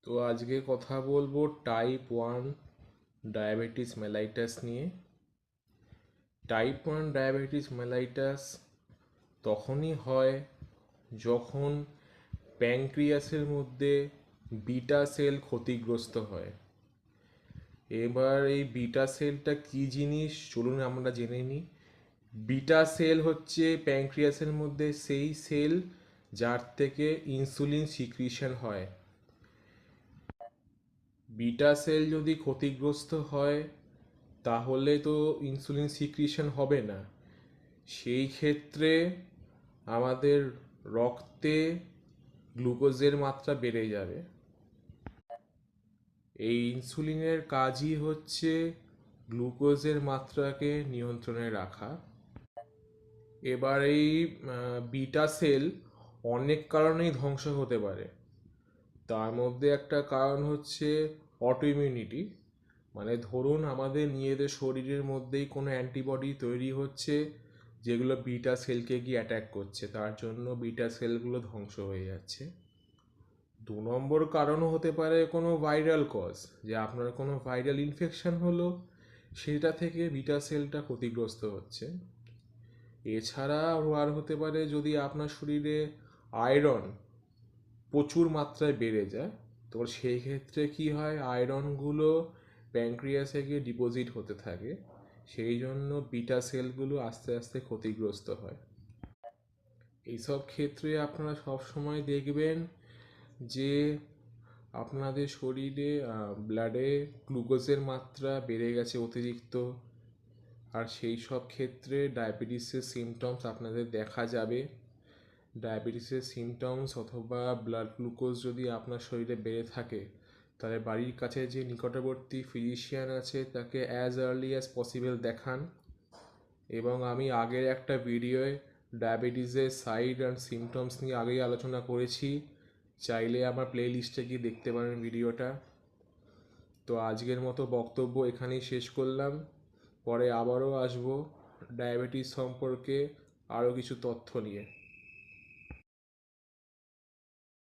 তো আজকে কথা বলবো টাইপ 1 ডায়াবেটিস মেলাইটাস নিয়ে। টাইপ 1 ডায়াবেটিস মেলাইটাস তখনই হয় যখন প্যানক্রিয়াসের মধ্যে বিটা সেল ক্ষতিগ্রস্ত হয়। এবার এই বিটা সেলটা কী জিনিস চলুন আমরা জেনে নিই। বিটা সেল হচ্ছে প্যানক্রিয়াসের মধ্যে সেই সেল যার থেকে ইনসুলিন সিক্রিশন হয়। বিটা সেল যদি ক্ষতিগ্রস্ত হয় তাহলে তো ইনসুলিন সিক্রিশন হবে না। সেই ক্ষেত্রে আমাদের রক্তে গ্লুকোজের মাত্রা বেড়ে যাবে। এই ইনসুলিনের কাজই হচ্ছে গ্লুকোজের মাত্রাকে নিয়ন্ত্রণে রাখা। এবার এই বিটা সেল অনেক কারণেই ধ্বংস হতে পারে। তার মধ্যে একটা কারণ হচ্ছে অটোইমিউনিটি, মানে ধরুন আমাদের নিজেদের শরীরের মধ্যেই কোনো অ্যান্টিবডি তৈরি হচ্ছে যেগুলো বিটা সেলকে গিয়ে অ্যাট্যাক করছে, তার জন্য বিটা সেলগুলো ধ্বংস হয়ে যাচ্ছে। 2 নম্বর কারণও হতে পারে কোনো ভাইরাল কজ, যে আপনার কোনো ভাইরাল ইনফেকশন হলো, সেটা থেকে বিটা সেলটা ক্ষতিগ্রস্ত হচ্ছে। এছাড়া আর হতে পারে যদি আপনার শরীরে আয়রন প্রচুর মাত্রায় বেড়ে যায়, তো সেই ক্ষেত্রে কি হয়, আয়রনগুলো প্যানক্রিয়াসে গিয়ে ডিপোজিট হতে থাকে, সেই জন্য বিটা সেলগুলো আস্তে আস্তে ক্ষতিগ্রস্ত হয়। এইসব ক্ষেত্রে আপনারা সব সময় দেখবেন যে আপনাদের শরীরে ব্লাডে গ্লুকোজের মাত্রা বেড়ে গেছে অতিরিক্ত, আর সেই সব ক্ষেত্রে ডায়াবেটিসের সিমটমস আপনাদের দেখা যাবে। ডায়াবেটিসের সিমটমস অথবা ব্লাড গ্লুকোজ যদি আপনার শরীরে বেড়ে থাকে, তাহলে বাড়ির কাছে যে নিকটবর্তী ফিজিশিয়ান আছে তাকে অ্যাজ আর্লি অ্যাজ পসিবল দেখান। এবং আমি আগের একটা ভিডিওয়ে ডায়াবেটিসের সাইড অ্যান্ড সিমটমস নিয়ে আগেই আলোচনা করেছি, চাইলে আমার প্লে লিস্টে গিয়ে দেখতে পারেন ভিডিওটা। তো আজকের মতো বক্তব্য এখানেই শেষ করলাম। পরে আবারও আসবো ডায়াবেটিস সম্পর্কে আরও কিছু তথ্য নিয়ে।